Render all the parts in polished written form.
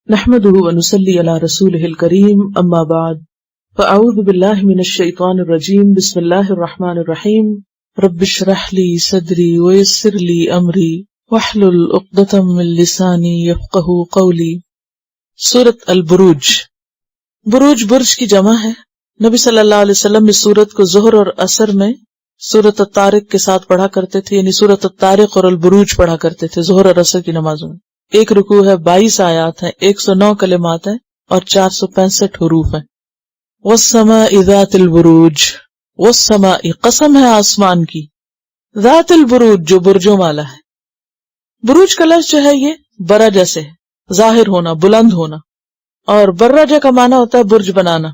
نحمده ونصلي على رسوله الكريم اما بعد فاعوذ بالله من الشيطان الرجيم بسم الله الرحمن الرحيم رب اشرح لي صدري ويسر لي امري واحلل عقدة من لساني يفقهوا قولي۔ سورۃ البروج۔ بروج برج کی جمع ہے۔ نبی صلی اللہ علیہ وسلم اس سورت کو ظہر اور عصر میں سورۃ الطارق کے ساتھ پڑھا کرتے تھے، یعنی سورۃ الطارق اور البروج پڑھا کرتے تھے ظہر اور عصر کی نمازوں میں۔ ایک رکوع ہے، 22 آیات ہیں، 109 کلمات ہیں اور 465 حروف ہیں۔ والسماء ذات البروج، والسماء قسم ہے آسمان کی، ذات البروج جو برجوں والا ہے۔ بروج کا لفظ جو ہے یہ برج سے ہے، ظاہر ہونا، بلند ہونا، اور برج کا معنی ہوتا ہے برج بنانا،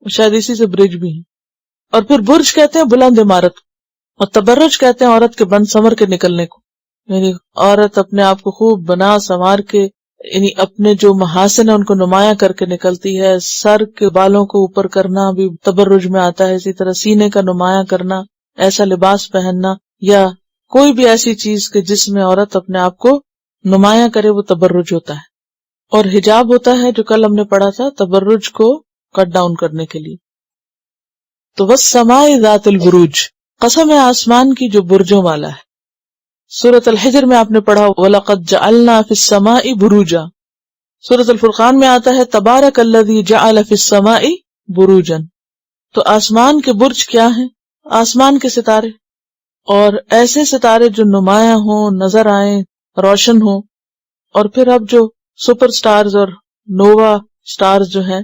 شاید اسی سے برج بھی ہے۔ اور پھر برج کہتے ہیں بلند عمارت، اور تبرج کہتے ہیں عورت کے بن سمر کے نکلنے کو، یعنی عورت اپنے آپ کو خوب بنا سنوار کے، یعنی اپنے جو محاسن ہیں ان کو نمایاں کر کے نکلتی ہے۔ سر کے بالوں کو اوپر کرنا بھی تبرج میں آتا ہے، اسی طرح سینے کا نمایاں کرنا، ایسا لباس پہننا یا کوئی بھی ایسی چیز کہ جس میں عورت اپنے آپ کو نمایاں کرے، وہ تبرج ہوتا ہے۔ اور حجاب ہوتا ہے جو کل ہم نے پڑھا تھا تبرج کو کٹ ڈاؤن کرنے کے لیے۔ تو والسماء ذات البروج، قسم ہے آسمان کی جو برجوں والا ہے۔ سورۃ الحجر میں آپ نے پڑھا وَلَقَدْ جَعَلْنَا فِي السَّمَاءِ بُرُوجًا۔ سورۃ الفرقان میں آتا ہے تبارک الذی جعل فی السماء بروجا۔ تو آسمان کے برج کیا ہیں؟ آسمان کے ستارے، اور ایسے ستارے جو نمایاں ہوں، نظر آئیں، روشن ہوں۔ اور پھر اب جو سپر سٹارز اور نووا سٹارز جو ہیں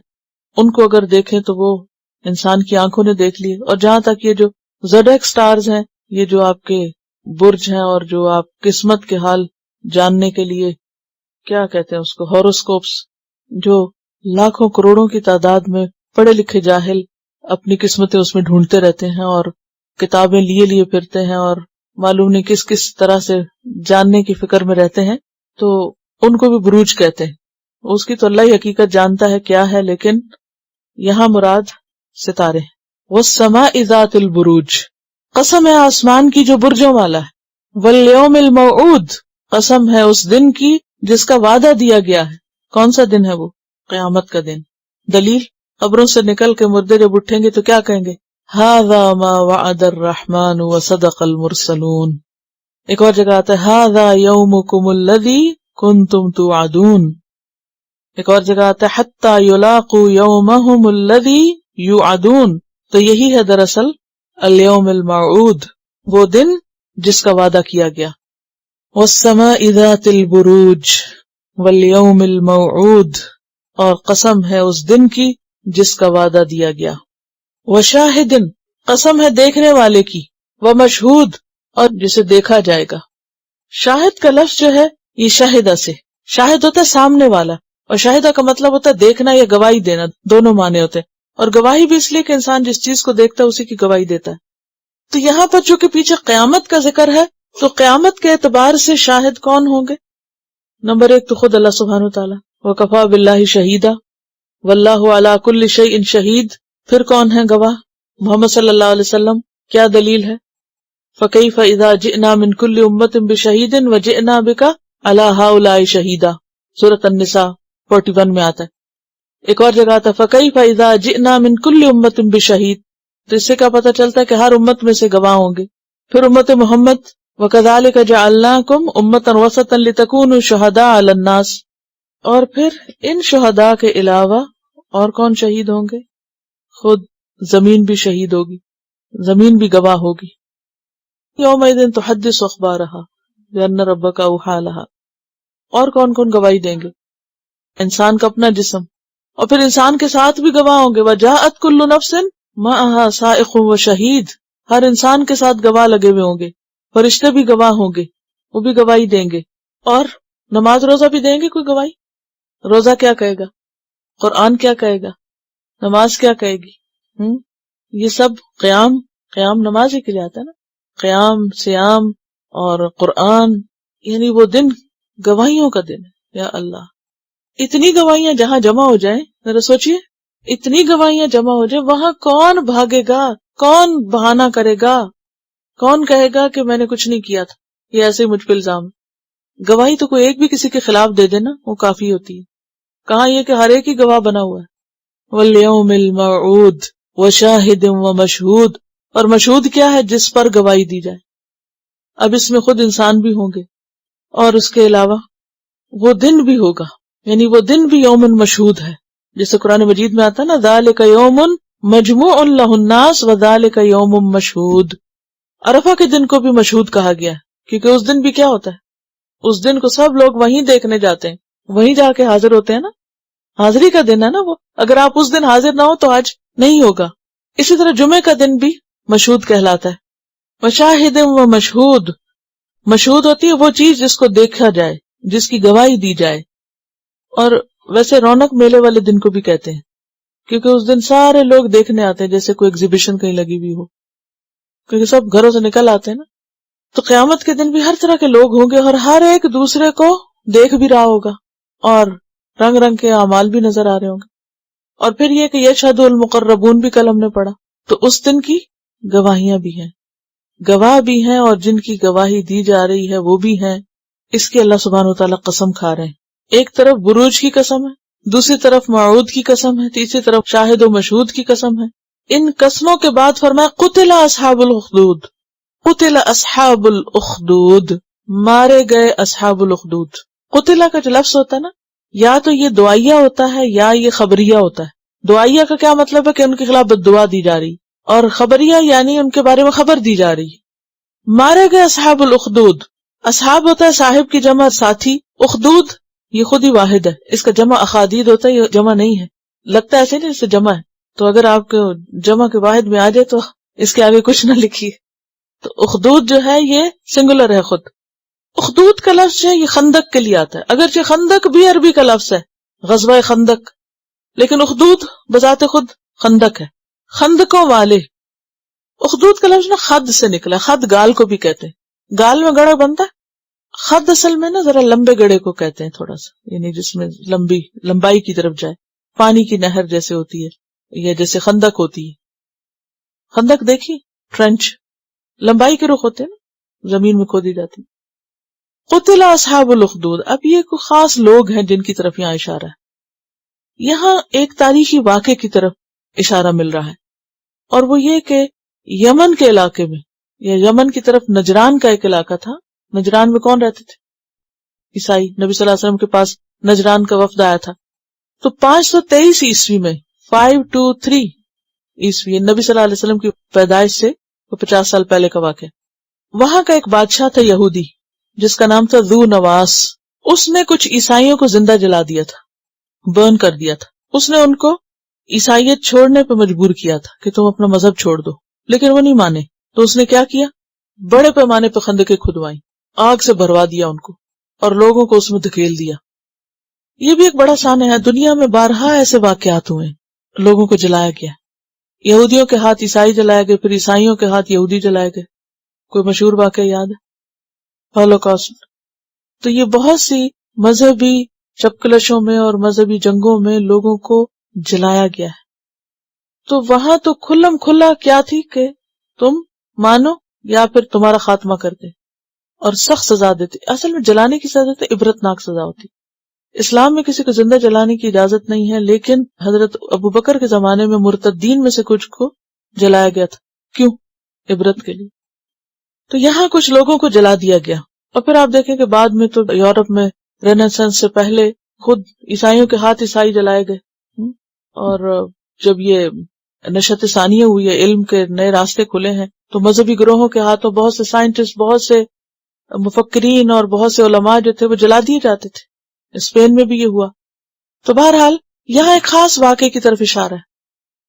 ان کو اگر دیکھیں تو وہ انسان کی آنکھوں نے دیکھ لیے۔ اور جہاں تک یہ جو زڈیک سٹارز ہیں، یہ جو آپ کے برج ہیں اور جو آپ قسمت کے حال جاننے کے لیے کیا کہتے ہیں اس کو، ہاروسکوپس، جو لاکھوں کروڑوں کی تعداد میں پڑھے لکھے جاہل اپنی قسمتیں اس میں ڈھونڈتے رہتے ہیں اور کتابیں لیے پھرتے ہیں اور معلوم نہیں کس طرح سے جاننے کی فکر میں رہتے ہیں، تو ان کو بھی بروج کہتے ہیں۔ اس کی تو اللہ ہی حقیقت جانتا ہے کیا ہے، لیکن یہاں مراد ستارے۔ والسماء ذات البروج، قسم ہے آسمان کی جو برجوں والا ہے۔ والیوم الموعود، قسم ہے اس دن کی جس کا وعدہ دیا گیا ہے۔ کون سا دن ہے وہ؟ قیامت کا دن۔ دلیل، قبروں سے نکل کے مردے جب اٹھیں گے تو کیا کہیں گے؟ ھذا ما وعد الرحمن وصدق المرسلون۔ ایک اور جگہ آتا ہے ھذا یومکم الذی کنتم توعدون۔ ایک اور جگہ آتا ہے حتی یلاقوا یومہم الذی یوعدون۔ تو یہی ہے دراصل الیوم الموعود، وہ دن جس کا وعدہ کیا گیا۔ والسماء ذات البروج والیوم الموعود، اور قسم ہے اس دن کی جس کا وعدہ دیا گیا۔ وشاہد، قسم ہے دیکھنے والے کی، ومشہود، اور جسے دیکھا جائے گا۔ شاہد کا لفظ جو ہے یہ شاہدہ سے، شاہد ہوتا ہے سامنے والا، اور شاہدہ کا مطلب ہوتا ہے دیکھنا یا گواہی دینا، دونوں معنی ہوتے ہیں۔ اور گواہی بھی اس لیے کہ انسان جس چیز کو دیکھتا ہے اسی کی گواہی دیتا ہے۔ تو یہاں پر چونکہ پیچھے قیامت کا ذکر ہے تو قیامت کے اعتبار سے شاہد کون ہوں گے؟ نمبر 1 تو خود اللہ سبحانہ وتعالیٰ، وَكَفَى بِاللَّهِ شَهِيدًا وَاللَّهُ عَلَى كُلِّ شَيْءٍ شَهِيدٌ۔ پھر کون ہے گواہ؟ محمد صلی اللہ علیہ وسلم۔ کیا دلیل ہے؟ فَكَيْفَ إِذَا جِئْنَا مِن كُلِّ أُمَّةٍ بِشَهِيدٍ وَجِئْنَا بِكَ عَلَى هَؤُلَاءِ شَهِيدًا، سورۃ النساء 41 میں آتا ہے۔ ایک اور جگہ آتا ہے فَكَيْفَ إِذَا جِئْنَا مِن كُلِّ أُمَّةٍ بِشَهِيدٍ۔ تو اس سے کیا پتہ چلتا ہے کہ ہر امت میں سے گواہ ہوں گے۔ پھر امت محمد وَكَذَلِكَ جَعَلْنَاكُمْ أُمَّةً وَسَطًا لِتَكُونُوا شُهَدَاءَ عَلَى النَّاسِ۔ اور پھر ان شہداء کے علاوہ اور کون شہید ہوں گے؟ خود زمین بھی شہید ہوگی، زمین بھی گواہ ہوگی۔ يَوْمَئِذٍ تُحَدِّثُ أَخْبَارَهَا بِأَنَّ رَبَّكَ أَوْحَىٰ لَهَا۔ اور کون کون گواہی دیں گے؟ انسان کا اپنا جسم، اور پھر انسان کے ساتھ بھی گواہ ہوں گے۔ وَجَاءَتْ كُلُّ نَفْسٍ مَعَهَا سَائِقٌ وَشَهِيدٌ، ہر انسان کے ساتھ گواہ لگے ہوئے ہوں گے، فرشتے بھی گواہ ہوں گے، وہ بھی گواہی دیں گے۔ اور نماز روزہ بھی دیں گے کوئی گواہی؟ روزہ کیا کہے گا؟ قرآن کیا کہے گا؟ نماز کیا کہے گی؟ یہ سب قیام نماز ہی کے لیے آتا ہے نا، قیام، سیام اور قرآن، یعنی وہ دن گواہیوں کا دن ہے۔ یا اللہ، اتنی گواہیاں جہاں جمع ہو جائیں، ذرا سوچئے، اتنی گواہیاں جمع ہو جائیں، وہاں کون بھاگے گا؟ کون بہانہ کرے گا؟ کون کہے گا کہ میں نے کچھ نہیں کیا تھا، یہ ایسے مجھ پہ الزام؟ گواہی تو کوئی ایک بھی کسی کے خلاف دے دینا وہ کافی ہوتی ہے۔ کہاں یہ کہ ہر ایک ہی گواہ بنا ہوا ہے. والیوم الموعود وشاہد ومشہود، اور مشہود کیا ہے؟ جس پر گواہی دی جائے. اب اس میں خود انسان بھی ہوں گے اور اس کے علاوہ وہ دن بھی ہوگا، یعنی وہ دن بھی یوم مشہود ہے. جیسے قرآن مجید میں آتا ہے نا ذالک یوم مجموع لہ الناس وذالک یوم مشہود. عرفہ کے دن کو بھی مشہود کہا گیا ہے کیونکہ اس دن بھی کیا ہوتا ہے؟ اس دن کو سب لوگ وہیں دیکھنے جاتے ہیں، وہیں جا کے حاضر ہوتے ہیں نا. حاضری کا دن ہے نا وہ. اگر آپ اس دن حاضر نہ ہو تو آج نہیں ہوگا. اسی طرح جمعے کا دن بھی مشہود کہلاتا ہے. وشاہد و مشہود، مشہود ہوتی ہے وہ چیز جس کو دیکھا جائے، جس کی گواہی دی جائے. اور ویسے رونق میلے والے دن کو بھی کہتے ہیں کیونکہ اس دن سارے لوگ دیکھنے آتے ہیں، جیسے کوئی ایگزیبیشن کہیں لگی ہوئی ہو، کیونکہ سب گھروں سے نکل آتے ہیں نا. تو قیامت کے دن بھی ہر طرح کے لوگ ہوں گے اور ہر ایک دوسرے کو دیکھ بھی رہا ہوگا اور رنگ رنگ کے اعمال بھی نظر آ رہے ہوں گے. اور پھر یہ کہ یشہد المقربون بھی کل ہم نے پڑھا، تو اس دن کی گواہیاں بھی ہیں، گواہ بھی ہیں، اور جن کی گواہی دی جا رہی ہے وہ بھی ہیں. اس کی اللہ سبحانہ وتعالیٰ قسم کھا رہے ہیں. ایک طرف بروج کی قسم ہے، دوسری طرف موعود کی قسم ہے، تیسری طرف شاہد و مشہود کی قسم ہے. ان قسموں کے بعد فرمایا قتل اصحاب الاخدود، قتل اصحاب الاخدود، مارے گئے اصحاب الاخدود. قتل کا جو لفظ ہوتا ہے نا، یا تو یہ دعائیہ ہوتا ہے یا یہ خبریہ ہوتا ہے. دعائیہ کا کیا مطلب ہے کہ ان کے خلاف بددعا دی جا رہی، اور خبریہ یعنی ان کے بارے میں خبر دی جا رہی. مارے گئے اصحاب الاخدود. اصحاب ہوتا ہے صاحب کی جمع ساتھی، اخدود یہ خود ہی واحد ہے، اس کا جمع اخادید ہوتا ہے، یہ جمع نہیں ہے. لگتا ہے ایسے نہیں، اس سے جمع ہے، تو اگر آپ کو جمع کے واحد میں آ جائے تو اس کے آگے کچھ نہ لکھیے. تو اخدود جو ہے یہ سنگولر ہے خود. اخدود کا لفظ ہے یہ خندق کے لیے آتا ہے، اگرچہ خندق بھی عربی کا لفظ ہے، غزوہ خندق، لیکن اخدود بذات خود خندق ہے، خندقوں والے. اخدود کا لفظ نا خد سے نکلا، خد گال کو بھی کہتے ہیں، گال میں گڑا بنتا ہے. خد اصل میں نا ذرا لمبے گڑے کو کہتے ہیں، تھوڑا سا یعنی جس میں لمبائی کی طرف جائے، پانی کی نہر جیسے ہوتی ہے یا جیسے خندق ہوتی ہے. خندق دیکھی، ٹرنچ لمبائی کے رخ ہوتے ہیں نا، زمین میں کھودی جاتی. قتل اصحاب الاخدود. اب یہ کوئی خاص لوگ ہیں جن کی طرف یہاں اشارہ ہے. یہاں ایک تاریخی واقعے کی طرف اشارہ مل رہا ہے، اور وہ یہ کہ یمن کے علاقے میں یا یمن کی طرف نجران کا ایک علاقہ تھا. نجران میں کون رہتے تھے؟ عیسائی. نبی صلی اللہ علیہ وسلم کے پاس نجران کا وفد آیا تھا. تو 523 عیسوی میں 523 عیسوی نبی صلی اللہ علیہ وسلم کی پیدائش سے 50 سال پہلے کا واقعہ. وہاں کا ایک بادشاہ تھا یہودی جس کا نام تھا ذو نواس. اس نے کچھ عیسائیوں کو زندہ جلا دیا تھا، برن کر دیا تھا. اس نے ان کو عیسائیت چھوڑنے پہ مجبور کیا تھا کہ تم اپنا مذہب چھوڑ دو، لیکن وہ نہیں مانے. تو اس نے کیا کیا؟ بڑے پیمانے پہ خندقیں کھدوائیں، آگ سے بھروا دیا ان کو اور لوگوں کو اس میں دھکیل دیا. یہ بھی ایک بڑا سانحہ ہے. دنیا میں بارہا ایسے واقعات ہوئے، لوگوں کو جلایا گیا. یہودیوں کے ہاتھ عیسائی جلائے گئے، پھر عیسائیوں کے ہاتھ یہودی جلائے گئے. کوئی مشہور واقعہ یاد ہے؟ ہولوکاسٹ. تو یہ بہت سی مذہبی چپکلشوں میں اور مذہبی جنگوں میں لوگوں کو جلایا گیا ہے. تو وہاں تو کھلم کھلا کیا تھی کہ تم مانو یا پھر تمہارا خاتمہ کرتے، اور سخت سزا دیتے. اصل میں جلانے کی سزا تو عبرتناک سزا ہوتی. اسلام میں کسی کو زندہ جلانے کی اجازت نہیں ہے، لیکن حضرت ابو بکر کے زمانے میں مرتدین میں سے کچھ کو جلایا گیا تھا. کیوں؟ عبرت کے لیے. تو یہاں کچھ لوگوں کو جلا دیا گیا. اور پھر آپ دیکھیں کہ بعد میں تو یورپ میں رینیسانس سے پہلے خود عیسائیوں کے ہاتھ عیسائی جلائے گئے. اور جب یہ نشت ثانیہ ہوئی ہے، علم کے نئے راستے کھلے ہیں، تو مذہبی گروہوں کے ہاتھوں بہت سے سائنٹسٹ، بہت سے مفکرین اور بہت سے علماء جو تھے وہ جلا دیے جاتے تھے. اسپین میں بھی یہ ہوا. تو بہرحال یہاں ایک خاص واقعے کی طرف اشارہ ہے.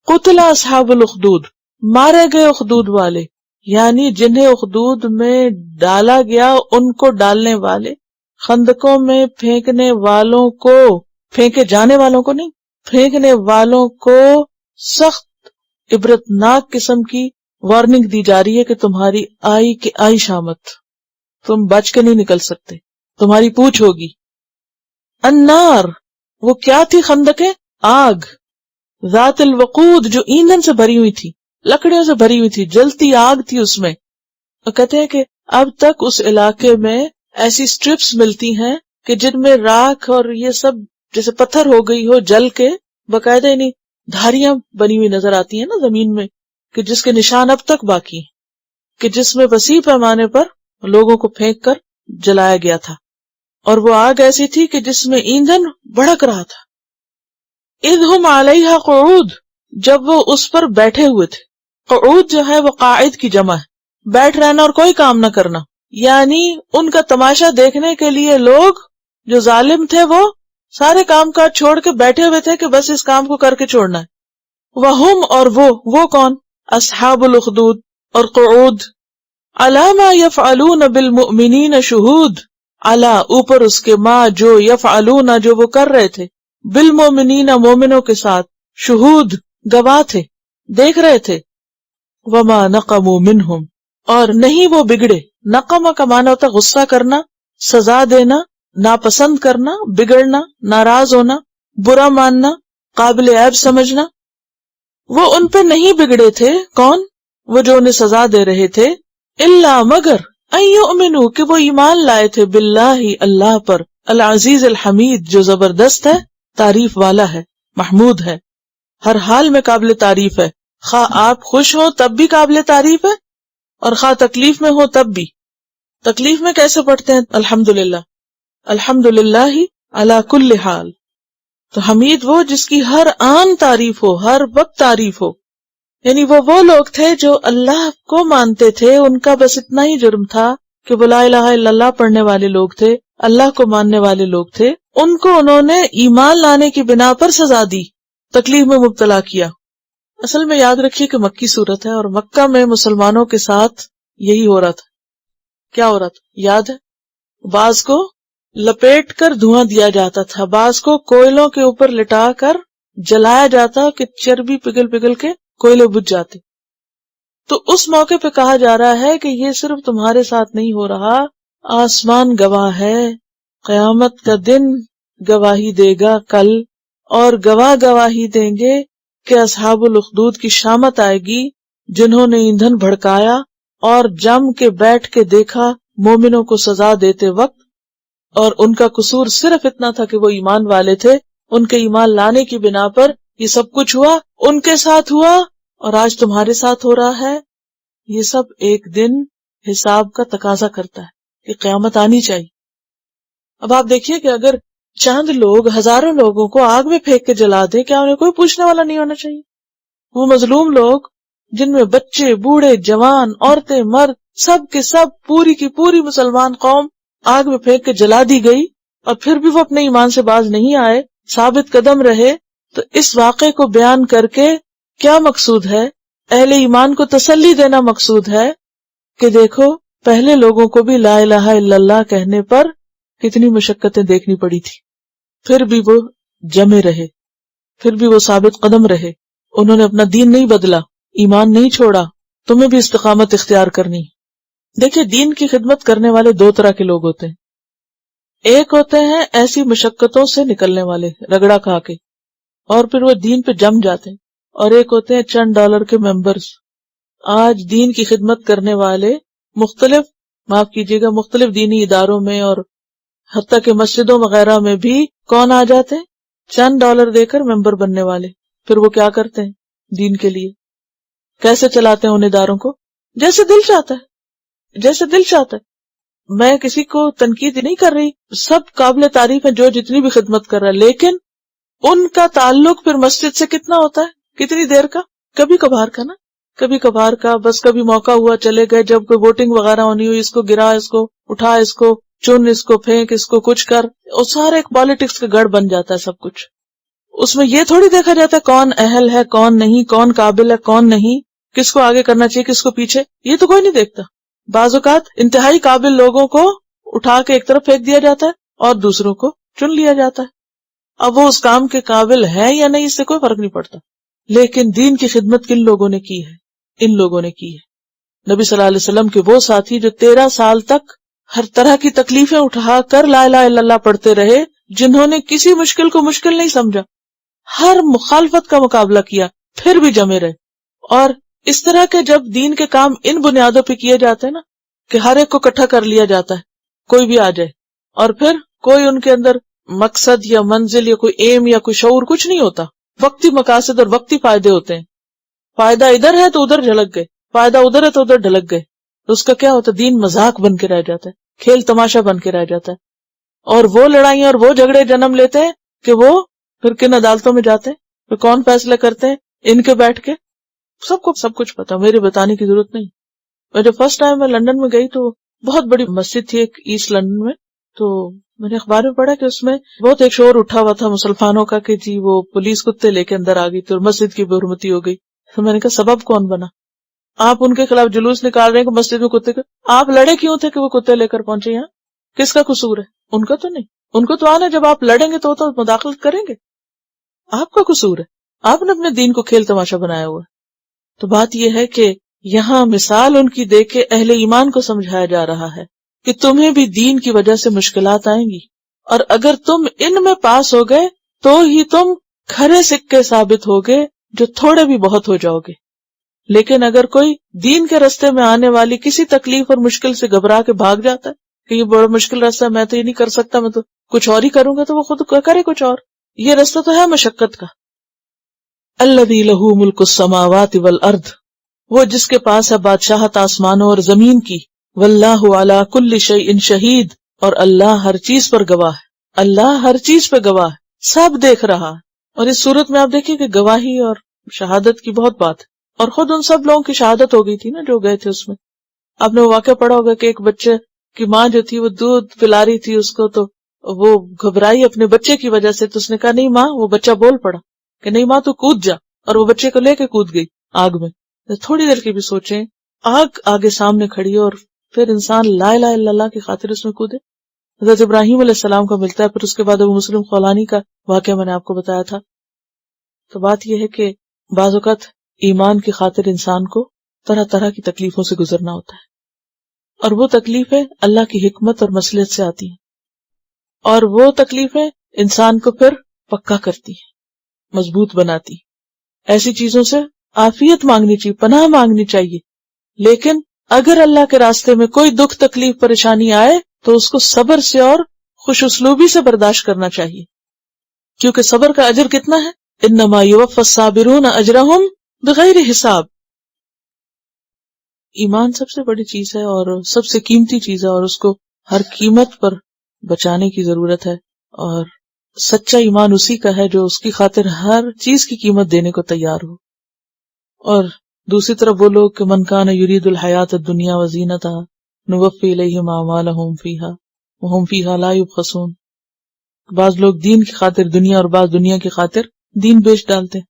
قتل اصحاب الاخدود، مارے گئے اخدود والے، یعنی جنہیں اخدود میں ڈالا گیا ان کو ڈالنے والے، خندقوں میں پھینکنے والوں کو، پھینکے جانے والوں کو نہیں، پھینکنے والوں کو سخت عبرتناک قسم کی وارننگ دی جا رہی ہے کہ تمہاری آئی کہ آئی شامت، تم بچ کے نہیں نکل سکتے، تمہاری پوچھ ہوگی. النار، وہ کیا تھی خندقیں؟ آگ. ذات الوقود، جو ایندھن سے بھری ہوئی تھی، لکڑیوں سے بھری ہوئی تھی، جلتی آگ تھی اس میں. اور کہتے ہیں کہ اب تک اس علاقے میں ایسی سٹرپس ملتی ہیں کہ جن میں راکھ اور یہ سب جیسے پتھر ہو گئی ہو جل کے باقاعدہ نہیں دھاریاں بنی ہوئی نظر آتی ہیں نا زمین میں، کہ جس کے نشان اب تک باقی ہیں، کہ جس میں وسیع پیمانے پر لوگوں کو پھینک کر جلایا گیا تھا، اور وہ آگ ایسی تھی کہ جس میں ایندھن بھڑک رہا تھا۔ اذ ہم علیہا قعود، جب وہ اس پر بیٹھے ہوئے تھے۔ قعود جو ہے وہ قاعد کی جمع ہے، بیٹھ رہنا اور کوئی کام نہ کرنا، یعنی ان کا تماشا دیکھنے کے لیے لوگ جو ظالم تھے وہ سارے کام کاج چھوڑ کے بیٹھے ہوئے تھے کہ بس اس کام کو کر کے چھوڑنا ہے۔ وہم، اور وہ کون؟ اصحاب الاخدود اور قعود۔ علی ما یفعلون بالمؤمنین شہود، علی اوپر اس کے، ما جو، یفعلون جو وہ کر رہے تھے، بالمؤمنین مومنوں کے ساتھ، شہود گواہ تھے، دیکھ رہے تھے۔ وما نقموا منہم، اور نہیں وہ بگڑے۔ نقمہ کا معنی ہوتا ہے غصہ کرنا، سزا دینا، ناپسند کرنا، بگڑنا، ناراض ہونا، برا ماننا، قابل عیب سمجھنا۔ وہ ان پہ نہیں بگڑے تھے، کون؟ وہ جو انہیں سزا دے رہے تھے، الا مگر ان یؤمنوا کہ وہ ایمان لائے تھے، باللہ اللہ پر، العزیز الحمید جو زبردست ہے، تعریف والا ہے، محمود ہے، ہر حال میں قابل تعریف ہے، خواہ آپ خوش ہوں تب بھی قابل تعریف ہے، اور خواہ تکلیف میں ہو تب بھی۔ تکلیف میں کیسے پڑھتے ہیں؟ الحمدللہ، الحمدللہ علی کل حال۔ تو حمید وہ جس کی ہر آن تعریف ہو، ہر وقت تعریف ہو، یعنی وہ لوگ تھے جو اللہ کو مانتے تھے، ان کا بس اتنا ہی جرم تھا کہ وہ لا الہ الا اللہ پڑھنے والے لوگ تھے، اللہ کو ماننے والے لوگ تھے، ان کو انہوں نے ایمان لانے کی بنا پر سزا دی، تکلیف میں مبتلا کیا۔ اصل میں یاد رکھیے کہ مکی صورت ہے، اور مکہ میں مسلمانوں کے ساتھ یہی ہو رہا تھا۔ کیا ہو رہا تھا یاد ہے؟ بعض کو لپیٹ کر دھواں دیا جاتا تھا، بعض کو کوئلوں کے اوپر لٹا کر جلایا جاتا کہ چربی پگھل پگھل کے کوئلے بجھ جاتے۔ تو اس موقع پہ کہا جا رہا ہے کہ یہ صرف تمہارے ساتھ نہیں ہو رہا، آسمان گواہ ہے، قیامت کا دن گواہی دے گا کل، اور گواہ گواہی دیں گے کہ اصحاب الاخدود کی شامت آئے گی، جنہوں نے ایندھن بھڑکایا اور جم کے بیٹھ کے دیکھا مومنوں کو سزا دیتے وقت، اور ان کا قصور صرف اتنا تھا کہ وہ ایمان والے تھے، ان کے ایمان لانے کی بنا پر یہ سب کچھ ہوا، ان کے ساتھ ہوا، اور آج تمہارے ساتھ ہو رہا ہے۔ یہ سب ایک دن حساب کا تقاضا کرتا ہے کہ قیامت آنی چاہیے۔ اب آپ دیکھیے کہ اگر چند لوگ ہزاروں لوگوں کو آگ میں پھینک کے جلا دے، کیا انہیں کوئی پوچھنے والا نہیں ہونا چاہیے؟ وہ مظلوم لوگ جن میں بچے، بوڑھے، جوان، عورتیں، مرد، سب کے سب، پوری کی پوری مسلمان قوم آگ میں پھینک کے جلا دی گئی، اور پھر بھی وہ اپنے ایمان سے باز نہیں آئے، ثابت قدم رہے۔ تو اس واقعے کو بیان کر کے کیا مقصود ہے؟ اہل ایمان کو تسلی دینا مقصود ہے کہ دیکھو پہلے لوگوں کو بھی لا الہ الا اللہ کہنے پر کتنی مشقتیں دیکھنی پڑی تھی، پھر بھی وہ جمے رہے، پھر بھی وہ ثابت قدم رہے، انہوں نے اپنا دین نہیں بدلا، ایمان نہیں چھوڑا۔ تمہیں بھی استقامت اختیار کرنی۔ دیکھیں دین کی خدمت کرنے والے دو طرح کے لوگ ہوتے ہیں، ایک ہوتے ہیں ایسی مشقتوں سے نکلنے والے رگڑا کھا کے، اور پھر وہ دین پہ جم جاتے ہیں، اور ایک ہوتے ہیں چند ڈالر کے ممبرز۔ آج دین کی خدمت کرنے والے مختلف، معاف کیجیے گا، مختلف دینی اداروں میں اور حتیٰ کہ مسجدوں وغیرہ میں بھی کون آ جاتے ہیں؟ چند ڈالر دے کر ممبر بننے والے۔ پھر وہ کیا کرتے ہیں دین کے لیے؟ کیسے چلاتے ہیں ان اداروں کو؟ جیسے دل چاہتا ہے، جیسے دل چاہتا ہے۔ میں کسی کو تنقید نہیں کر رہی، سب قابل تعریف ہیں جو جتنی بھی خدمت کر رہا ہے، لیکن ان کا تعلق پھر مسجد سے کتنا ہوتا ہے؟ کتنی دیر کا؟ کبھی کبھار کا نا، کبھی کبھار کا، بس کبھی موقع ہوا چلے گئے، جب کوئی ووٹنگ وغیرہ ہونی ہوئی، اس کو گرا، اس کو اٹھا، اس کو چن، اس کو پھینک، اس کو کچھ کر، اور سارا ایک پالیٹکس کا گڑھ بن جاتا ہے سب کچھ۔ اس میں یہ تھوڑی دیکھا جاتا ہے کون اہل ہے، کون نہیں، کون قابل ہے، کون نہیں، کس کو آگے کرنا چاہیے، کس کو پیچھے، یہ تو کوئی نہیں دیکھتا۔ بعض اوقات انتہائی قابل لوگوں کو اٹھا کے ایک طرف پھینک دیا جاتا ہے اور دوسروں کو چن لیا جاتا ہے۔ اب وہ اس کام کے قابل ہے یا نہیں، اس سے کوئی فرق نہیں پڑتا، لیکن دین کی خدمت کن لوگوں نے کی ہے؟ ان لوگوں نے کی ہے۔ نبی صلی اللہ علیہ وسلم کے وہ ساتھی جو 13 سال تک ہر طرح کی تکلیفیں اٹھا کر لا الہ الا اللہ پڑھتے رہے، جنہوں نے کسی مشکل کو مشکل نہیں سمجھا، ہر مخالفت کا مقابلہ کیا، پھر بھی جمے رہے۔ اور اس طرح کے جب دین کے کام ان بنیادوں پہ کیے جاتے ہیں نا، کہ ہر ایک کو اکٹھا کر لیا جاتا ہے، کوئی بھی آ جائے، اور پھر کوئی ان کے اندر مقصد یا منزل یا کوئی ایم یا کوئی شعور کچھ نہیں ہوتا، وقتی مقاصد اور وقتی فائدے ہوتے ہیں. فائدہ ادھر ہے تو ادھر جھلک گئے، فائدہ ادھر ہے تو ادھر ڈھلک گئے. تو اس کا کیا ہوتا ہے؟ دین مذاق بن کے رہ جاتا ہے، کھیل تماشا بن کے رہ جاتا ہے. اور وہ لڑائیاں اور وہ جھگڑے جنم لیتے ہیں کہ وہ پھر کن عدالتوں میں جاتے ہیں، پھر کون فیصلے کرتے ہیں، ان کے بیٹھ کے. سب کو سب کچھ پتا، میرے بتانے کی ضرورت نہیں. اور جب فرسٹ ٹائم میں لندن میں گئی تو بہت بڑی مسجد تھی ایک ایسٹ لندن میں، تو میں نے اخبار میں پڑھا کہ اس میں بہت ایک شور اٹھا ہوا تھا مسلمانوں کا کہ جی وہ پولیس کتے لے کے اندر آ گئی تو مسجد کی بے حرمتی ہو گئی. تو میں نے کہا سبب کون بنا؟ آپ ان کے خلاف جلوس نکال رہے ہیں کہ مسجد میں کتے، آپ لڑے کیوں تھے کہ وہ کتے لے کر پہنچے یہاں؟ کس کا قصور ہے؟ ان کا تو نہیں. ان کو تو آنا، جب آپ لڑیں گے تو مداخلت کریں گے. آپ کا قصور ہے، آپ نے اپنے دین کو کھیل تماشا بنایا ہوا ہے. تو بات یہ ہے کہ یہاں مثال ان کی دے کے اہل ایمان کو سمجھایا جا رہا ہے کہ تمہیں بھی دین کی وجہ سے مشکلات آئیں گی، اور اگر تم ان میں پاس ہو گئے تو ہی تم کھرے سکے ثابت ہوگے جو تھوڑے بھی بہت ہو جاؤ گے. لیکن اگر کوئی دین کے رستے میں آنے والی کسی تکلیف اور مشکل سے گھبرا کے بھاگ جاتا ہے کہ یہ بڑا مشکل راستہ ہے، میں تو یہ نہیں کر سکتا، میں تو کچھ اور ہی کروں گا، تو وہ خود کرے کچھ اور. یہ راستہ تو ہے مشقت کا. الذی لہ ملک السماوات والارض، وہ جس کے پاس ہے بادشاہت آسمانوں اور زمین کی. واللہ علی کل شیء شہید، اور اللہ ہر چیز پر گواہ ہے. اللہ ہر چیز پہ گواہ ہے، سب دیکھ رہا ہے. اور اس صورت میں آپ دیکھیں کہ گواہی اور شہادت کی بہت بات ہے. اور خود ان سب لوگوں کی شہادت ہو گئی تھی نا جو گئے تھے. اس میں آپ نے وہ واقعہ پڑھا ہوگا کہ ایک بچے کی ماں جو تھی وہ دودھ پلا رہی تھی اس کو، تو وہ گھبرائی اپنے بچے کی وجہ سے، تو اس نے کہا نہیں ماں، وہ بچہ بول پڑا کہ نہیں ماں تو کود جا، اور وہ بچے کو لے کے کود گئی آگ میں. تھوڑی دیر کی بھی سوچیں، آگ آگے سامنے کھڑی اور پھر انسان لا الہ الا اللہ کی خاطر اس میں کودے. حضرت ابراہیم علیہ السلام کا ملتا ہے. پھر اس کے بعد ابو مسلم خولانی کا واقعہ میں نے آپ کو بتایا تھا. تو بات یہ ہے کہ بعض اوقات ایمان کی خاطر انسان کو طرح طرح کی تکلیفوں سے گزرنا ہوتا ہے، اور وہ تکلیفیں اللہ کی حکمت اور مصلحت سے آتی ہیں، اور وہ تکلیفیں انسان کو پھر پکا کرتی ہیں، مضبوط بناتی. ایسی چیزوں سے عافیت مانگنی چاہیے، پناہ مانگنی چاہیے. لیکن اگر اللہ کے راستے میں کوئی دکھ تکلیف پریشانی آئے تو اس کو صبر سے اور خوش اسلوبی سے برداشت کرنا چاہیے، کیونکہ صبر کا اجر کتنا ہے؟ انما یوفی الصابرون اجرہم بغیر حساب. ایمان سب سے بڑی چیز ہے اور سب سے قیمتی چیز ہے، اور اس کو ہر قیمت پر بچانے کی ضرورت ہے. اور سچا ایمان اسی کا ہے جو اس کی خاطر ہر چیز کی قیمت دینے کو تیار ہو. اور دوسری طرف وہ لوگ کہ من کان یرید الحیات الدنیا وزینتہا نوفی الیہم اعمالہم فیہا وہم فیہا لا یبخسون. بعض لوگ دین کی خاطر دنیا اور بعض دنیا کی خاطر دین بیچ ڈالتے ہیں.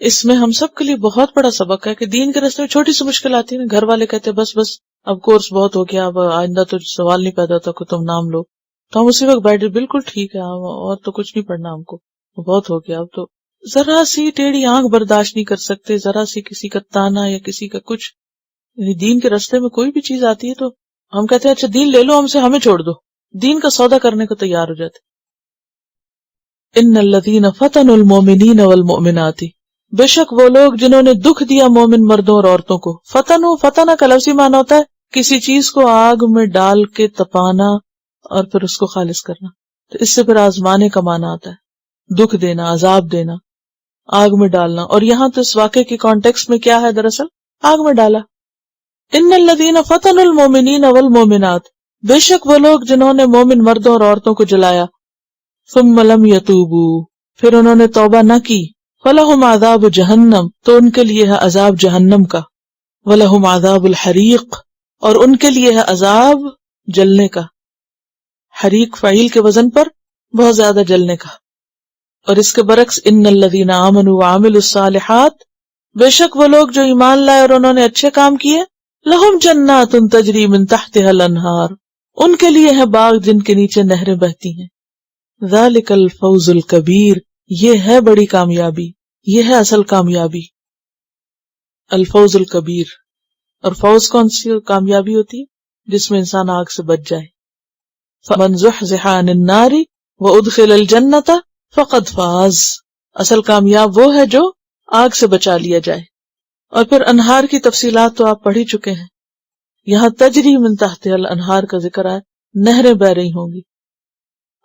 اس میں ہم سب کے لیے بہت بڑا سبق ہے کہ دین کے راستے میں چھوٹی سی مشکل آتی ہے نا، گھر والے کہتے ہیں بس اب کورس بہت ہو گیا، اب آئندہ تو سوال نہیں پیدا ہوتا کہ تم نام لو، تو ہم اسی وقت بیٹھے بالکل ٹھیک ہے اور تو کچھ نہیں پڑھنا ہم کو، بہت ہو گیا. اب تو ذرا سی ٹیڑھی آنکھ برداشت نہیں کر سکتے، ذرا سی کسی کا تانا یا کسی کا کچھ. یعنی دین کے راستے میں کوئی بھی چیز آتی ہے تو ہم کہتے ہیں اچھا دین لے لو ہم سے، ہمیں چھوڑ دو. دین کا سودا کرنے کو تیار ہو جاتے. ان الذین فتنوا المؤمنین والمؤمنات، بے شک وہ لوگ جنہوں نے دکھ دیا مومن مردوں اور عورتوں کو. فتنہ کا لفظی معنی ہوتا ہے کسی چیز کو آگ میں ڈال کے تپانا اور پھر اس کو خالص کرنا. تو اس سے پھر آزمانے کا معنی آتا ہے، دکھ دینا، عذاب دینا، آگ میں ڈالنا. اور یہاں تو اس واقعے کی کانٹیکسٹ میں کیا ہے؟ دراصل آگ میں ڈالا. ان الذین فتنوا المؤمنین والمؤمنات، بے شک وہ لوگ جنہوں نے مومن مردوں اور عورتوں کو جلایا. ثم لم یتوبوا، پھر انہوں نے توبہ نہ کی. فلہم عذاب جہنم، تو ان کے لیے ہے عذاب جہنم کا. ولہم عذاب الحریق، اور ان کے لیے ہے عذاب جلنے کا. حریق فعیل کے وزن پر بہت زیادہ جلنے کا. اور اس کے برعکس ان الذین آمنوا وعملوا الصالحات، بے شک وہ لوگ جو ایمان لائے اور انہوں نے اچھے کام کیے. لہم جنات تجری من تحتها الانہار، ان کے لیے ہے باغ جن کے نیچے نہریں بہتی ہیں. ذالک الفوز الکبیر، یہ ہے بڑی کامیابی، یہ ہے اصل کامیابی. الفوز الکبیر. اور فوز کون سی کامیابی ہوتی ہے؟ جس میں انسان آگ سے بچ جائے. فمن زحزح عن النار وادخل الجنۃ فقد فاز، اصل کامیاب وہ ہے جو آگ سے بچا لیا جائے. اور پھر انہار کی تفصیلات تو آپ پڑھ ہی چکے ہیں. یہاں تجری من تحت الانہار کا ذکر ہے، نہریں بہ رہی ہوں گی.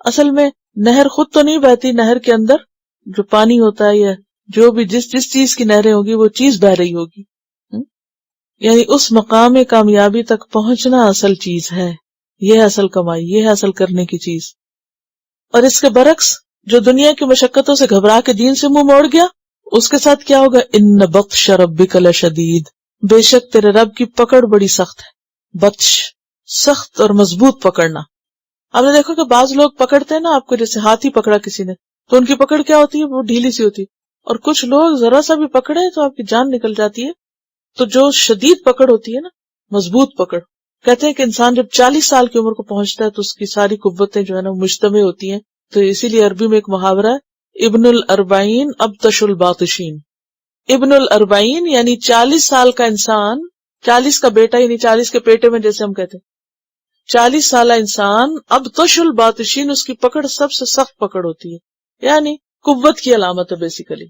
اصل میں نہر خود تو نہیں بہتی، نہر کے اندر جو پانی ہوتا ہے یا جو بھی جس چیز کی نہریں ہوگی وہ چیز بہ رہی ہوگی. یعنی اس مقام کامیابی تک پہنچنا اصل چیز ہے، یہ اصل کمائی، یہ ہے اصل کرنے کی چیز. اور اس کے برعکس جو دنیا کی مشقتوں سے گھبرا کے دین سے منہ موڑ گیا، اس کے ساتھ کیا ہوگا؟ ان بطش ربک لشدید، بے شک تیرے رب کی پکڑ بڑی سخت ہے. بطش سخت اور مضبوط پکڑنا. آپ نے دیکھا کہ بعض لوگ پکڑتے ہیں نا آپ کو، جیسے ہاتھی پکڑا کسی نے تو ان کی پکڑ کیا ہوتی ہے؟ وہ ڈھیلی سی ہوتی ہے. اور کچھ لوگ ذرا سا بھی پکڑے تو آپ کی جان نکل جاتی ہے. تو جو شدید پکڑ ہوتی ہے نا، مضبوط پکڑ، کہتے ہیں کہ انسان جب 40 سال کی عمر کو پہنچتا ہے تو اس کی ساری قوتیں جو ہے نا مجتمع ہوتی ہیں. تو اسی لیے عربی میں ایک محاورہ ہے، ابن الاربعین ابطش الباطشین. ابن الاربعین یعنی 40 سال کا انسان، 40 کا بیٹا یعنی 40 کے پیٹے میں جیسے ہم کہتے ہیں، 40 سالہ انسان ابطش الباطشین، اس کی پکڑ سب سے سخت پکڑ ہوتی ہے، یعنی قوت کی علامت ہے بیسیکلی.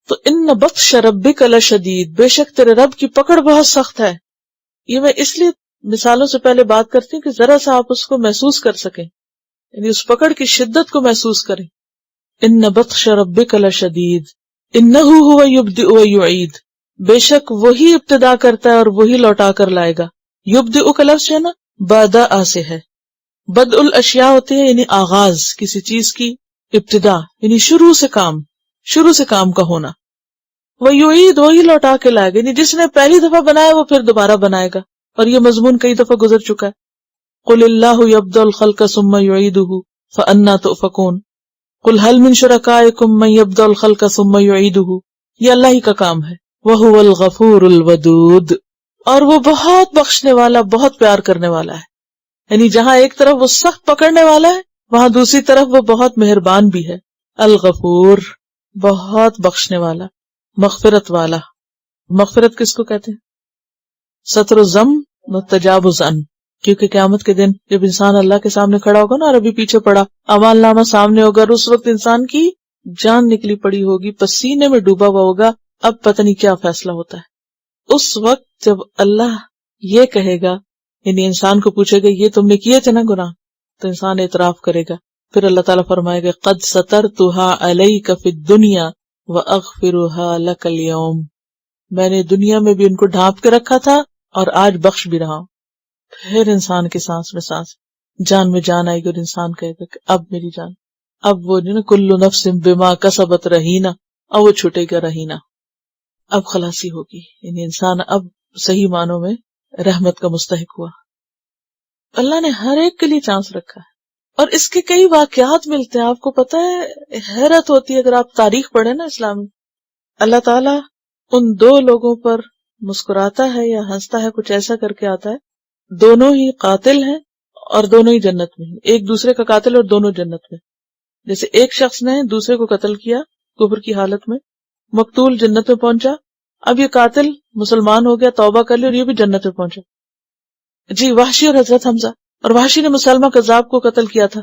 تو ان بطش ربک لشدید، بے شک تیرے رب کی پکڑ بہت سخت ہے. یہ میں اس لیے مثالوں سے پہلے بات کرتی ہوں کہ ذرا سا آپ اس کو محسوس کر سکیں، یعنی اس پکڑ کی شدت کو محسوس کریں. ان بطش ربک لشدید انہ هو یبدئ ویعید، بے شک وہی ابتدا کرتا ہے اور وہی لوٹا کر لائے گا. یبدئ کا لفظ ہے نا بدأ سے ہے. بدء الاشیاء ہوتی ہے یعنی آغاز کسی چیز کی، ابتدا یعنی شروع سے کام کا ہونا. ویعید وہی لوٹا کے لائے گا، یعنی جس نے پہلی دفعہ بنایا وہ پھر دوبارہ بنائے گا. اور یہ مضمون کئی دفعہ گزر چکا ہے. قل اللہ یبدأ الخلق ثم یعیدہ فأنی تؤفکون. قل هل من شرکائکم من یبدأ الخلق ثم یعیدہ، یہ اللہ ہی کا کام ہے. وہو الغفور الودود، اور وہ بہت بخشنے والا، بہت پیار کرنے والا ہے. یعنی جہاں ایک طرف وہ سخت پکڑنے والا ہے، وہاں دوسری طرف وہ بہت مہربان بھی ہے. الغفور، بہت بخشنے والا، مغفرت والا. مغفرت کس کو کہتے ہیں؟ ستر الذنب و تجاوز عن. کیونکہ قیامت کے دن جب انسان اللہ کے سامنے کھڑا ہوگا نا، اور ابھی پیچھے پڑا اعمال نامہ سامنے ہوگا، اور اس وقت انسان کی جان نکلی پڑی ہوگی، پسینے میں ڈوبا ہوا ہوگا، اب پتہ نہیں کیا فیصلہ ہوتا ہے. اس وقت جب اللہ یہ کہے گا، یعنی انسان کو پوچھے گا یہ تم نے کیے تھے نا گناہ، تو انسان اعتراف کرے گا. پھر اللہ تعالیٰ فرمائے گا قد سترتها علیک فی الدنیا واغفرها لک اليوم، میں نے دنیا میں بھی ان کو ڈھانپ کے رکھا تھا اور آج بخش بھی رہا ہوں. پھر انسان کے سانس میں سانس، جان میں جان آئے گی، اور انسان کہے گا کہ اب میری جان، اب وہ نہیں نا کل نفس بما کسبت رہینہ، اب وہ چھوٹے گا رہینہ، اب خلاصی ہوگی. یعنی انسان اب صحیح معنوں میں رحمت کا مستحق ہوا. اللہ نے ہر ایک کے لیے چانس رکھا ہے، اور اس کے کئی واقعات ملتے ہیں. آپ کو پتہ ہے، حیرت ہوتی ہے اگر آپ تاریخ پڑھیں نا اسلامی. اللہ تعالیٰ ان دو لوگوں پر مسکراتا ہے یا ہنستا ہے، کچھ ایسا کر کے آتا ہے. دونوں ہی قاتل ہیں اور دونوں ہی جنت میں ہیں، ایک دوسرے کا قاتل اور دونوں جنت میں. جیسے ایک شخص نے دوسرے کو قتل کیا کفر کی حالت میں، مقتول جنت میں پہنچا. اب یہ قاتل مسلمان ہو گیا، توبہ کر لی، اور یہ بھی جنت میں پہنچا. جی وحشی اور حضرت حمزہ، اور وحشی نے مسلمہ کذاب کو قتل کیا تھا.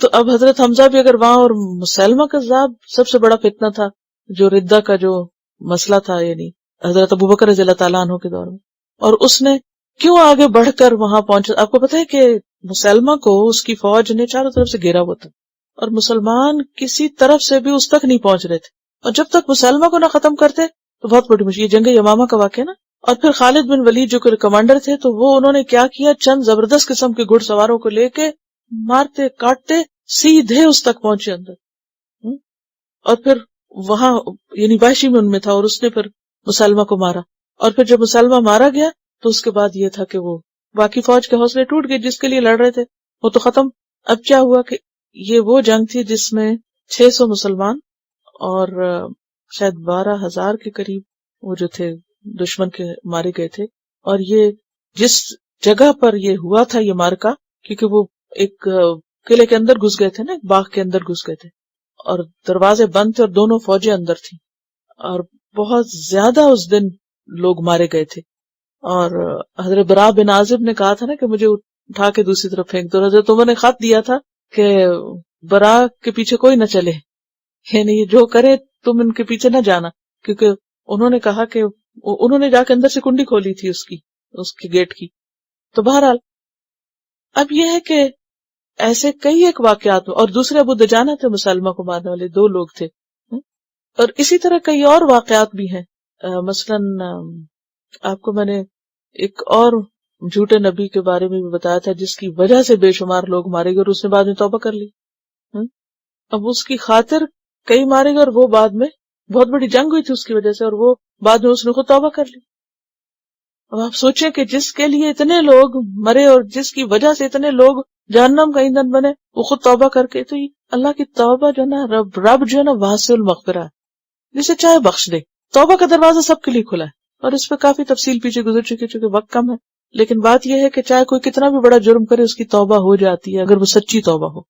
تو اب حضرت حمزہ بھی اگر وہاں، اور مسلمہ کذاب سب سے بڑا فتنہ تھا، جو ردہ کا جو مسئلہ تھا، یعنی حضرت ابوبکر رضی اللہ تعالیٰ عنہ کے دور میں. اور اس نے کیوں آگے بڑھ کر وہاں پہنچا؟ آپ کو پتہ ہے کہ مسلمہ کو اس کی فوج نے چاروں طرف سے گھیرا ہوا تھا، اور مسلمان کسی طرف سے بھی اس تک نہیں پہنچ رہے تھے. اور جب تک مسلمہ کو نہ ختم کرتے تو بہت بڑی مشکل. جنگ یمامہ کا واقعہ نا. اور پھر خالد بن ولید جو کہ کمانڈر تھے، تو وہ انہوں نے کیا کیا، چند زبردست قسم کے گھڑ سواروں کو لے کے مارتے کاٹتے سیدھے اس تک پہنچے اندر. اور پھر وہاں یعنی وحشی میں ان میں تھا، اور اس نے پھر مسلمہ کو مارا. اور پھر جب مسلمہ مارا گیا تو اس کے بعد یہ تھا کہ وہ باقی فوج کے حوصلے ٹوٹ گئے، جس کے لیے لڑ رہے تھے وہ تو ختم. اب کیا ہوا کہ یہ وہ جنگ تھی جس میں 600 مسلمان اور شاید 12,000 کے قریب وہ جو تھے دشمن کے مارے گئے تھے. اور یہ جس جگہ پر یہ ہوا تھا یہ مارکا، کیونکہ وہ ایک قلعے کے اندر گھس گئے تھے نا، ایک باغ کے اندر گھس گئے تھے، اور دروازے بند تھے اور دونوں فوجیں اندر تھیں، اور بہت زیادہ اس دن لوگ مارے گئے تھے. اور حضرت برا بن عازب نے کہا تھا نا کہ مجھے اٹھا کے دوسری طرف پھینک دو. حضرت عمر نے خط دیا تھا کہ برا کے پیچھے کوئی نہ چلے، یعنی یہ جو کرے تم ان کے پیچھے نہ جانا، کیونکہ انہوں نے کہا کہ انہوں نے جا کے اندر سے کنڈی کھولی تھی اس کی گیٹ کی. تو بہرحال اب یہ ہے کہ ایسے کئی ایک واقعات اور دوسرے ابو دجانہ تھے مسلمہ کو مارنے والے، 2 لوگ تھے. اور اسی طرح کئی اور واقعات بھی ہیں. مثلاً آپ کو میں نے ایک اور جھوٹے نبی کے بارے میں بھی بتایا تھا جس کی وجہ سے بے شمار لوگ مارے گئے اور اس نے بعد میں توبہ کر لی. اب اس کی خاطر کئی مارے گئے اور وہ بعد میں بہت بڑی جنگ ہوئی تھی اس کی وجہ سے، اور وہ بعد میں اس نے خود توبہ کر لی. اب آپ سوچیں کہ جس کے لیے اتنے لوگ مرے اور جس کی وجہ سے اتنے لوگ جہنم کا ایندھن بنے، وہ خود توبہ کر کے. تو اللہ کی توبہ جو ہے نا، رب جو ہے نا واسع المغفرہ ہے، جسے چاہے بخش دے. توبہ کا دروازہ سب کے لیے کھلا ہے، اور اس پہ کافی تفصیل پیچھے گزر چکی چونکہ وقت کم ہے. لیکن بات یہ ہے کہ چاہے کوئی کتنا بھی بڑا جرم کرے اس کی توبہ ہو جاتی ہے اگر وہ سچی توبہ ہو.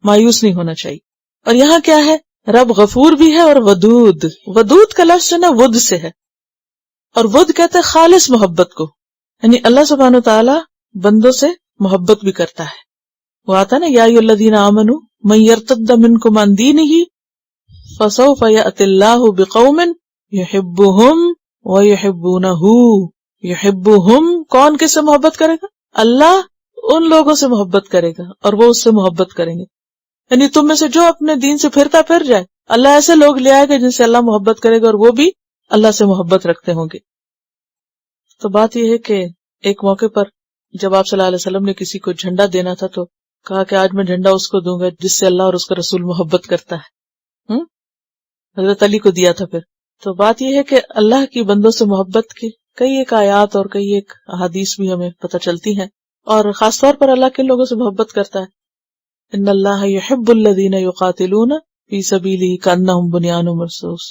مایوس نہیں ہونا چاہیے. اور یہاں کیا ہے، رب غفور بھی ہے اور ودود. ودود کا لفظ جو نا ود سے ہے، اور ود کہتے ہیں خالص محبت کو، یعنی اللہ سبحانہ وتعالی بندوں سے محبت بھی کرتا ہے. وہ آتا نا، یا ایھا الذین آمنوا من یرتد منکم عن دینہ فسوف یأتی اللہ بقوم یحبہم ویحبونہ. یحبہم، کون کس سے محبت کرے گا؟ اللہ ان لوگوں سے محبت کرے گا اور وہ اس سے محبت کریں گے. یعنی تم میں سے جو اپنے دین سے پھرتا پھر جائے، اللہ ایسے لوگ لے آئے گا جن سے اللہ محبت کرے گا اور وہ بھی اللہ سے محبت رکھتے ہوں گے. تو بات یہ ہے کہ ایک موقع پر جب آپ صلی اللہ علیہ وسلم نے کسی کو جھنڈا دینا تھا تو کہا کہ آج میں جھنڈا اس کو دوں گا جس سے اللہ اور اس کا رسول محبت کرتا ہے. حضرت علی کو دیا تھا. پھر تو بات یہ ہے کہ اللہ کی بندوں سے محبت کی کئی ایک آیات اور کئی ایک احادیث بھی ہمیں پتہ چلتی ہیں، اور خاص طور پر اللہ کن لوگوں سے محبت کرتا ہے. ان اللہ یحب الذین یقاتلون فی سبیلہ کأنہم بنیان مرصوص.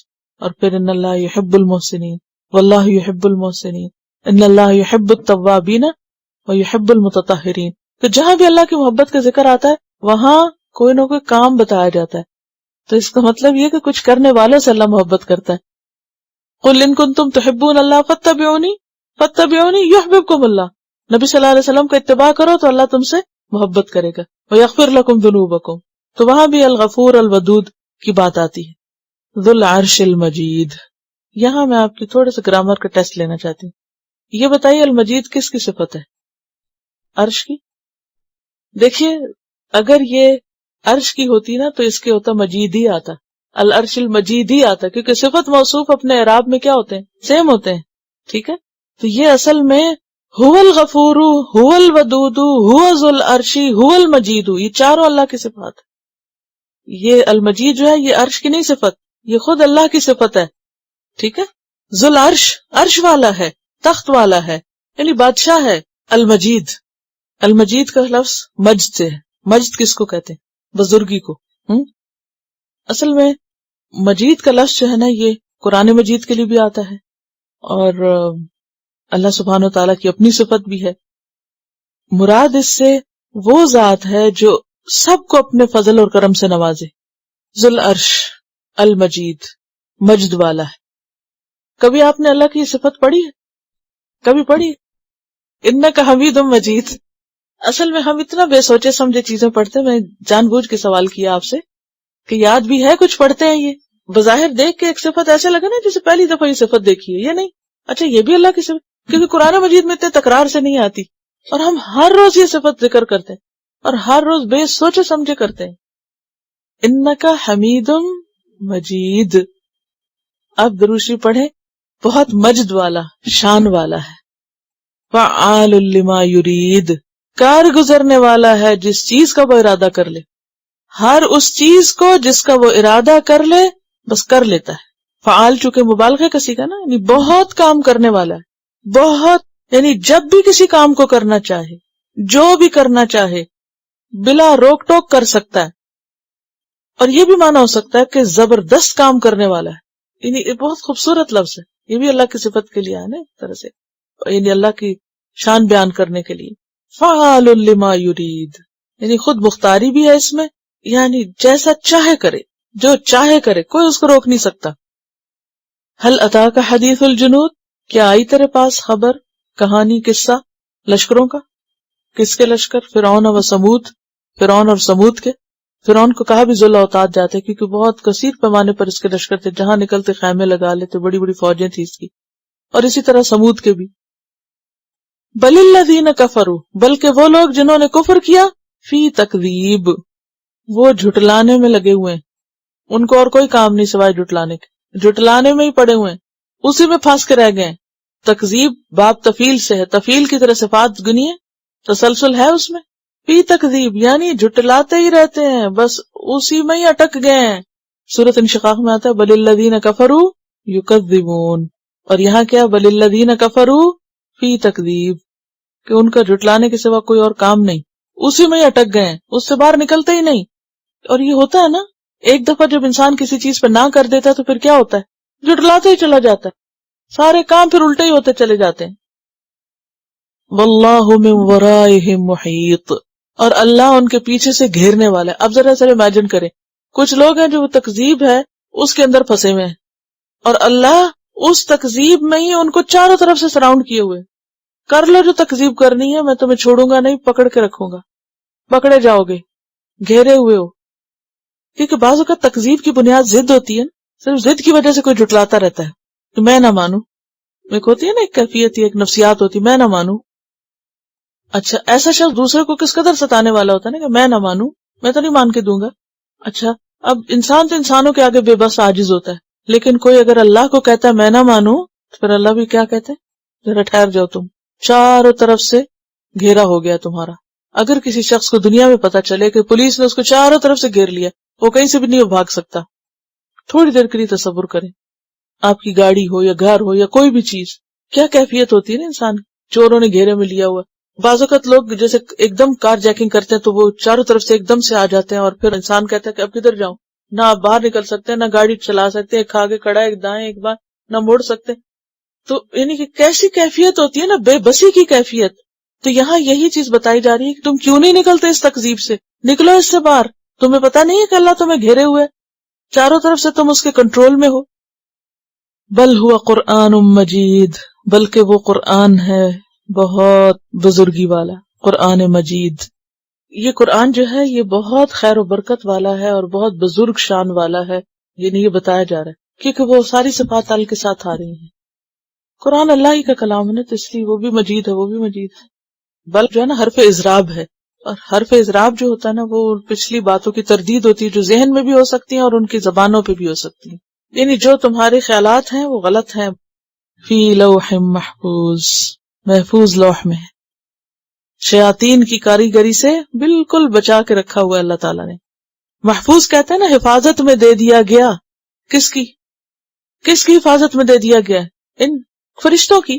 اور پھر ان اللہ یحب المحسنین واللہ یحب المحسنین، ان اللہ یحب التوابین ویحب المتطہرین. تو جہاں بھی اللہ کی محبت کا ذکر آتا ہے وہاں کوئی نہ کوئی کام بتایا جاتا ہے. تو اس کا مطلب یہ کہ کچھ کرنے والوں سے اللہ محبت کرتا ہے. قل ان کنتم تحبون اللہ فاتبعونی یحببکم اللہ. نبی صلی اللہ علیہ وسلم کا اتباع کرو تو اللہ تم سے محبت کرے گا. ویغفر لکم ذنوبکم. تو وہاں بھی الغفور الودود کی بات آتی ہے. ذو العرش المجید. یہاں میں آپ کی تھوڑے سے گرامر کا ٹیسٹ لینا چاہتی ہوں. یہ بتائیے المجید کس کی صفت ہے؟ عرش کی. دیکھیے اگر یہ عرش کی ہوتی نا تو اس کے ہوتا مجید ہی آتا، العرش المجید ہی آتا، کیونکہ صفت موصوف اپنے اعراب میں کیا ہوتے ہیں؟ سیم ہوتے ہیں. ٹھیک ہے، تو یہ اصل میں هو الغفور، هو الودود، هو ذو العرش، هو المجید، یہ چاروں اللہ کی صفات. یہ المجید جو ہے یہ عرش کی نہیں صفت، یہ خود اللہ کی صفت ہے. ٹھیک ہے، ذو العرش عرش والا ہے، تخت والا ہے، یعنی بادشاہ ہے. المجید، المجید کا لفظ مجد سے ہے. مجد کس کو کہتے ہیں؟ بزرگی کو. اصل میں مجید کا لفظ جو ہے نا یہ قرآن مجید کے لیے بھی آتا ہے، اور اللہ سبحانہ وتعالیٰ کی اپنی صفت بھی ہے. مراد اس سے وہ ذات ہے جو سب کو اپنے فضل اور کرم سے نوازے. ذو العرش المجید، مجد والا ہے. کبھی آپ نے اللہ کی یہ صفت پڑھی ہے؟ کبھی پڑھی؟ انک حمید مجید. اصل میں ہم اتنا بے سوچے سمجھے چیزیں پڑھتے ہیں. میں جان بوجھ کے سوال کیا آپ سے کہ یاد بھی ہے کچھ پڑھتے ہیں. یہ بظاہر دیکھ کے ایک صفت ایسے لگا نا جیسے پہلی دفعہ یہ صفت دیکھی ہے. یہ نہیں، اچھا یہ بھی اللہ کی صفت، کیونکہ قرآن مجید میں اتنے تکرار سے نہیں آتی، اور ہم ہر روز یہ صفت ذکر کرتے ہیں اور ہر روز بے سوچے سمجھے کرتے ہیں. انک حمید مجید. اب دروشی پڑھیں، بہت مجد والا، شان والا ہے. فعال لما یرید، کار گزرنے والا ہے جس چیز کا وہ ارادہ کر لے. ہر اس چیز کو جس کا وہ ارادہ کر لے بس کر لیتا ہے. فعال چونکہ مبالغہ کا صیغہ نا، یعنی بہت کام کرنے والا ہے. بہت، یعنی جب بھی کسی کام کو کرنا چاہے، جو بھی کرنا چاہے، بلا روک ٹوک کر سکتا ہے. اور یہ بھی مانا ہو سکتا ہے کہ زبردست کام کرنے والا ہے. یعنی یہ بہت خوبصورت لفظ ہے. یہ بھی اللہ کی صفت کے لیے ہے نا ایک طرح سے، یعنی اللہ کی شان بیان کرنے کے لیے. فعال لما یرید، یعنی خود مختاری بھی ہے اس میں، یعنی جیسا چاہے کرے، جو چاہے کرے، کوئی اس کو روک نہیں سکتا. هل اتاک حدیث الجنود، کیا آئی تیرے پاس خبر، کہانی، قصہ لشکروں کا؟ کس کے لشکر؟ فرعون و سمود، فرعون اور سمود کے. فرعون کو کہا بھی ذو الاوتاد جاتے کیونکہ بہت کثیر پیمانے پر اس کے لشکر تھے، جہاں نکلتے خیمے لگا لیتے، بڑی بڑی فوجیں تھی اس کی. اور اسی طرح سمود کے بھی. بل الذین کفروا، بلکہ وہ لوگ جنہوں نے کفر کیا، فی تکذیب، وہ جھٹلانے میں لگے ہوئے ہیں، ان کو اور کوئی کام نہیں سوائے جھٹلانے کے، جھٹلانے میں ہی پڑے ہوئے ہیں، اسی میں پھنس کے رہ گئے ہیں۔ تکذیب باب تفیل سے ہے، تفیل کی طرح صفات گنی ہے، تسلسل ہے اس میں۔ فی تکذیب یعنی جھٹلاتے ہی رہتے ہیں، بس اسی میں ہی اٹک گئے ہیں۔ سورۃ انشقاق میں آتا ہے بل الذین کفروا یکذبون، اور یہاں کیا بل الذین کفروا فی تکذیب، کہ ان کا جھٹلانے کے سوا کوئی اور کام نہیں، اسی میں ہی اٹک گئے ہیں، اس سے باہر نکلتے ہی نہیں۔ اور یہ ہوتا ہے نا، ایک دفعہ جب انسان کسی چیز پہ نہ کر دیتا ہے تو پھر کیا ہوتا ہے، جھٹلاتے ہی چلا جاتا ہے، سارے کام پھر الٹے ہی ہوتے چلے جاتے ہیں۔ واللہ من ورائہم محیط، اور اللہ ان کے پیچھے سے گھیرنے والا ہے۔ اب ذرا امیجن کریں، کچھ لوگ ہیں جو وہ تکذیب ہے اس کے اندر پھنسے ہوئے ہیں، اور اللہ اس تکذیب میں ہی ان کو چاروں طرف سے سراؤنڈ کیے ہوئے، کر لو جو تکذیب کرنی ہے، میں تمہیں چھوڑوں گا نہیں، پکڑ کے رکھوں گا، پکڑے جاؤ گے، گھیرے ہوئے ہو۔ کیونکہ بعض اوقات تکذیب کی بنیاد ضد ہوتی ہے، صرف ضد کی وجہ سے کوئی جھٹلاتا رہتا ہے کہ میں نہ مانوں، ایک ہوتی ہے نا، ایک کیفیت، ایک نفسیات ہوتی ہے، میں نہ مانوں۔ اچھا، ایسا شخص دوسرے کو کس قدر ستانے والا ہوتا ہے نا کہ میں نہ مانوں، میں تو نہیں مان کے دوں گا۔ اچھا، اب انسان تو انسانوں کے آگے بے بس عاجز ہوتا ہے، لیکن کوئی اگر اللہ کو کہتا ہے میں نہ مانوں، تو پھر اللہ بھی کیا کہتے ہیں، ذرا ٹھہر جاؤ، تم چاروں طرف سے گھیرا ہو گیا تمہارا۔ اگر کسی شخص کو دنیا میں پتا چلے کہ پولیس نے اس کو چاروں طرف سے گھیر لیا، وہ کہیں سے بھی نہیں بھاگ سکتا، تھوڑی دیر کے لیے تصور کریں، آپ کی گاڑی ہو یا گھر ہو یا کوئی بھی چیز، کیا کیفیت ہوتی ہے نا انسان، چوروں نے گھیرے میں لیا ہوا۔ بعض اوقات لوگ جیسے ایک دم کار جیکنگ کرتے ہیں تو وہ چاروں طرف سے ایک دم سے آ جاتے ہیں، اور پھر انسان کہتا ہے کہ اب کدھر جاؤں، نہ آپ باہر نکل سکتے ہیں، نہ گاڑی چلا سکتے، ایک آگے کھڑا ہے، ایک دائیں، ایک بائیں، نہ مڑ سکتے۔ تو یعنی کہ کیسی کیفیت ہوتی ہے نا، بے بسی کی کیفیت۔ تو یہاں یہی چیز بتائی جا رہی ہے کہ تم کیوں نہیں نکلتے اس تکذیب سے، نکلو اس سے باہر، تمہیں پتا نہیں ہے کہ اللہ تمہیں گھیرے ہوئے، چاروں طرف سے تم اس کے کنٹرول میں ہو۔ بل ہوا قرآن مجید، بلکہ وہ قرآن ہے بہت بزرگی والا، قرآن مجید۔ یہ قرآن جو ہے یہ بہت خیر و برکت والا ہے اور بہت بزرگ شان والا ہے، یعنی یہ بتایا جا رہا ہے کیونکہ وہ ساری صفات اللہ کے ساتھ آ رہی ہیں۔ قرآن اللہ ہی کا کلام ہے نا، تو اس لیے وہ بھی مجید ہے، وہ بھی مجید ہے۔ بل جو ہے نا حرف اضراب ہے، اور حرف اضراب جو ہوتا ہے نا وہ پچھلی باتوں کی تردید ہوتی ہے جو ذہن میں بھی ہو سکتی ہیں اور ان کی زبانوں پہ بھی ہو سکتی ہیں، یعنی جو تمہارے خیالات ہیں وہ غلط ہیں۔ فی لوح محفوظ، محفوظ لوح میں ہے، شیاطین کی کاریگری سے بالکل بچا کے رکھا ہوا ہے اللہ تعالیٰ نے۔ محفوظ کہتے ہیں نا، حفاظت میں دے دیا گیا، کس کی حفاظت میں دے دیا گیا ہے؟ ان فرشتوں کی۔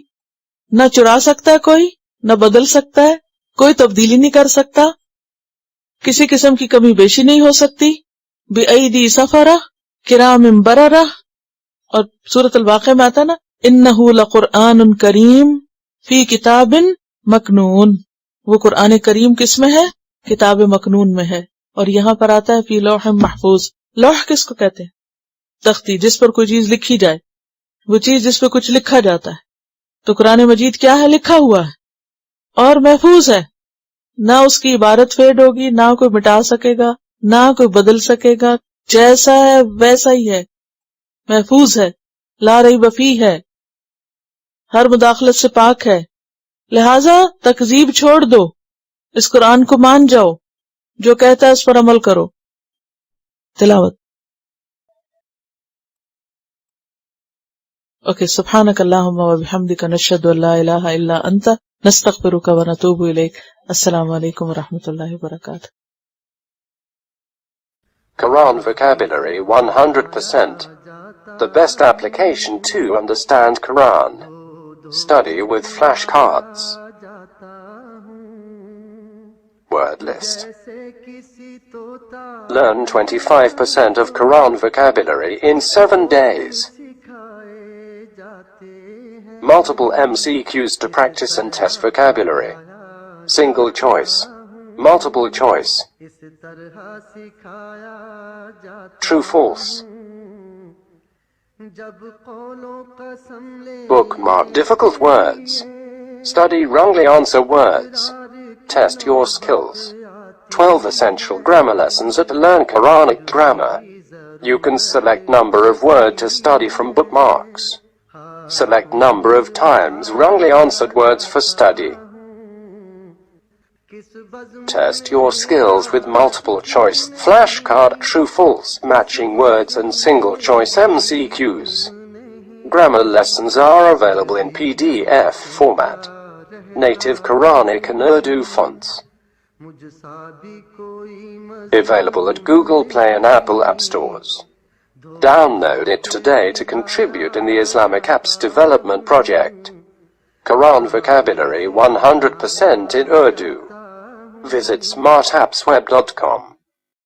نہ چرا سکتا ہے کوئی، نہ بدل سکتا ہے، کوئی تبدیلی نہیں کر سکتا، کسی قسم کی کمی بیشی نہیں ہو سکتی۔ بِأَيْدِي سَفَرَةٍ كِرَامٍ بَرَرَةٍ، اور سورۃ الواقعہ میں آتا ہے نا إِنَّهُ لَقُرْآنٌ كَرِيمٌ فِي كِتَابٍ مَكْنُونٍ، وہ قرآن کریم کس میں ہے؟ کتاب مکنون میں ہے۔ اور یہاں پر آتا ہے فی لوح محفوظ۔ لوح کس کو کہتے ہیں؟ تختی، جس پر کوئی چیز لکھی جائے، وہ چیز جس پہ کچھ لکھا جاتا ہے۔ تو قرآن مجید کیا ہے؟ لکھا ہوا ہے اور محفوظ ہے، نہ اس کی عبارت فیڈ ہوگی، نہ کوئی مٹا سکے گا، نہ کوئی بدل سکے گا، جیسا ہے ویسا ہی ہے، محفوظ ہے، لا ریب فیہ ہے، ہر مداخلت سے پاک ہے۔ لہذا تکذیب چھوڑ دو، اس قرآن کو مان جاؤ، جو کہتا ہے اس پر عمل کرو۔ تلاوت۔ اوکے، سبحانک اللہم و بحمدک، نشہد ان لا الہ الا انت، نستغفرک و نتوب الیک۔ السلام علیکم و رحمۃ اللہ وبرکاتہ۔ Quran vocabulary 100%. The best application to understand Quran. Study with flashcards. Word list. Learn 25% of Quran vocabulary in 7 days. Multiple MCQs to practice and test vocabulary. Single choice. Multiple choice. True, false. Bookmark difficult words. Study wrongly answer words. Test your skills. 12 essential grammar lessons at Learn Quranic Grammar. You can select number of word to study from bookmarks. Select number of times wrongly answered words for study. Test your skills with multiple choice, flashcard, true-false, matching words and single choice MCQs. Grammar lessons are available in PDF format. Native Quranic and Urdu fonts. Available at Google Play and Apple App Stores. Download it today to contribute in the Islamic Apps Development Project. Quran vocabulary 100% in Urdu. Visit smartappsweb.com.